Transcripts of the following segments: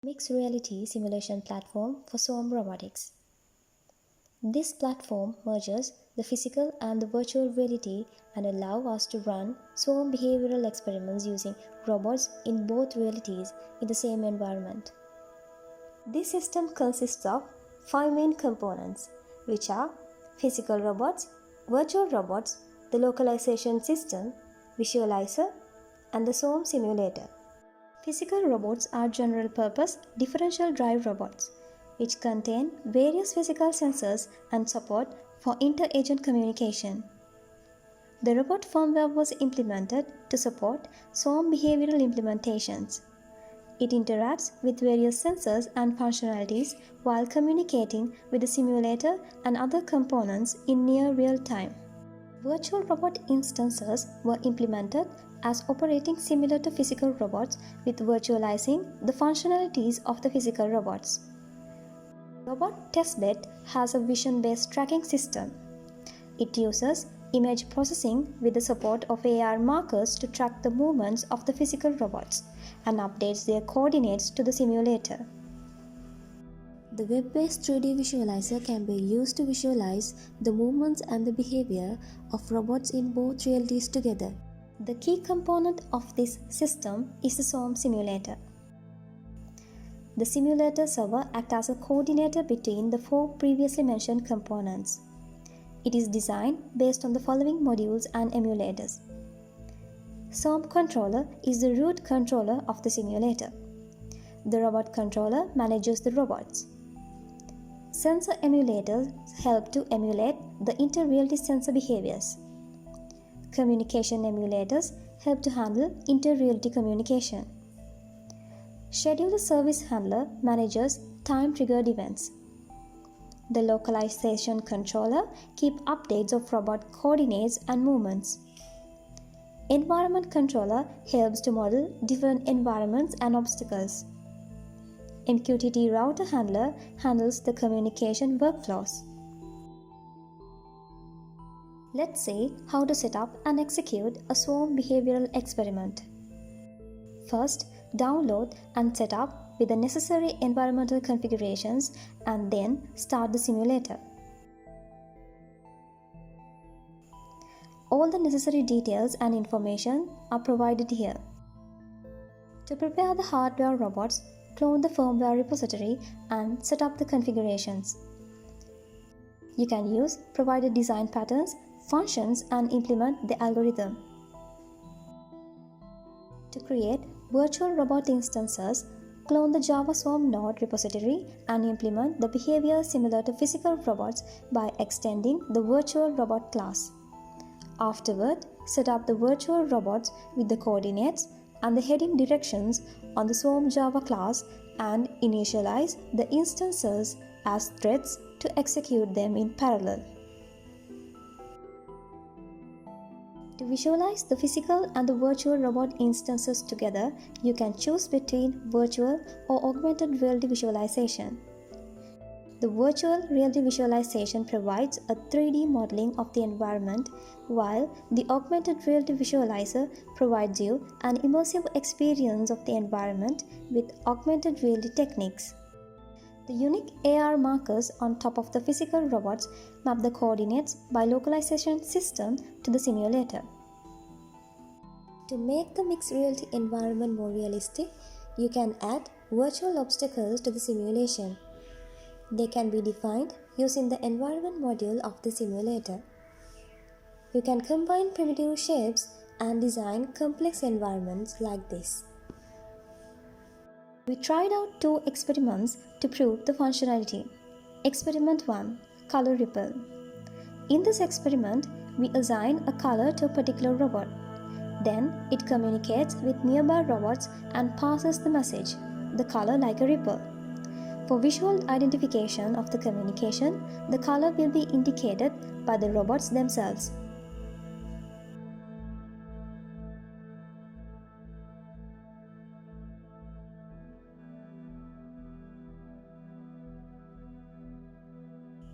Mixed reality simulation platform for Swarm Robotics. This platform merges the physical and the virtual reality and allows us to run swarm behavioral experiments using robots in both realities in the same environment. This system consists of 5 main components, which are physical robots, virtual robots, the localization system, visualizer, and the swarm simulator. Physical robots are general-purpose differential drive robots, which contain various physical sensors and support for inter-agent communication. The robot firmware was implemented to support swarm behavioral implementations. It interacts with various sensors and functionalities while communicating with the simulator and other components in near real time. Virtual robot instances were implemented as operating similar to physical robots with virtualizing the functionalities of the physical robots. Robot testbed has a vision-based tracking system. It uses image processing with the support of AR markers to track the movements of the physical robots and updates their coordinates to the simulator. The web-based 3D visualizer can be used to visualize the movements and the behavior of robots in both realities together. The key component of this system is the swarm simulator. The simulator server acts as a coordinator between the 4 previously mentioned components. It is designed based on the following modules and emulators. Swarm controller is the root controller of the simulator. The robot controller manages the robots. Sensor emulators help to emulate the inter-reality sensor behaviors. Communication emulators help to handle inter-reality communication. Scheduler service handler manages time-triggered events. The localization controller keeps updates of robot coordinates and movements. Environment controller helps to model different environments and obstacles. MQTT router handler handles the communication workflows. Let's see how to set up and execute a swarm behavioral experiment. First, download and set up with the necessary environmental configurations and then start the simulator. All the necessary details and information are provided here. To prepare the hardware robots, clone the firmware repository and set up the configurations. You can use provided design patterns, functions and implement the algorithm. To create virtual robot instances, clone the Java Swarm node repository and implement the behavior similar to physical robots by extending the virtual robot class. Afterward, set up the virtual robots with the coordinates and the heading directions on the Swarm Java class and initialize the instances as threads to execute them in parallel. To visualize the physical and the virtual robot instances together, you can choose between virtual or augmented reality visualization. The virtual reality visualization provides a 3D modeling of the environment, while the augmented reality visualizer provides you an immersive experience of the environment with augmented reality techniques. The unique AR markers on top of the physical robots map the coordinates by localization system to the simulator. To make the mixed reality environment more realistic, you can add virtual obstacles to the simulation. They can be defined using the environment module of the simulator. You can combine primitive shapes and design complex environments like this. We tried out 2 experiments to prove the functionality. Experiment 1. Color Ripple. In this experiment, we assign a color to a particular robot. Then it communicates with nearby robots and passes the message, the color like a ripple. For visual identification of the communication, the color will be indicated by the robots themselves.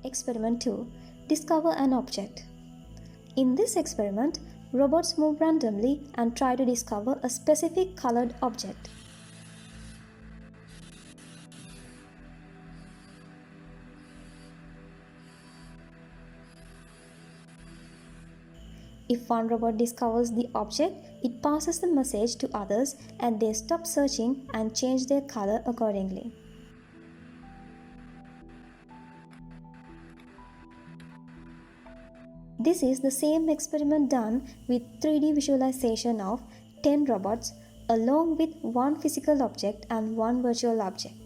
Experiment 2. Discover an object. In this experiment, robots move randomly and try to discover a specific colored object. If one robot discovers the object, it passes the message to others and they stop searching and change their color accordingly. This is the same experiment done with 3D visualization of 10 robots along with one physical object and one virtual object.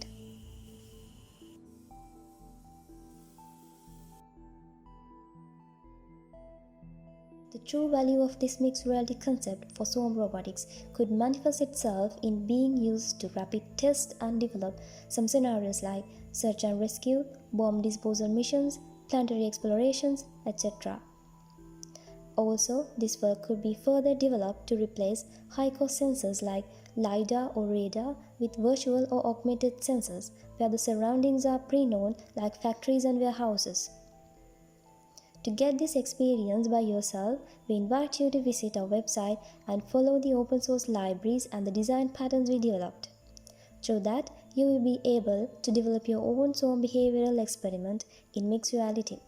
The true value of this mixed reality concept for swarm robotics could manifest itself in being used to rapid test and develop some scenarios like search and rescue, bomb disposal missions, planetary explorations, etc. Also, this work could be further developed to replace high-cost sensors like LiDAR or radar with virtual or augmented sensors where the surroundings are pre-known like factories and warehouses. To get this experience by yourself, we invite you to visit our website and follow the open source libraries and the design patterns we developed. Through that, you will be able to develop your own swarm behavioral experiment in mixed reality.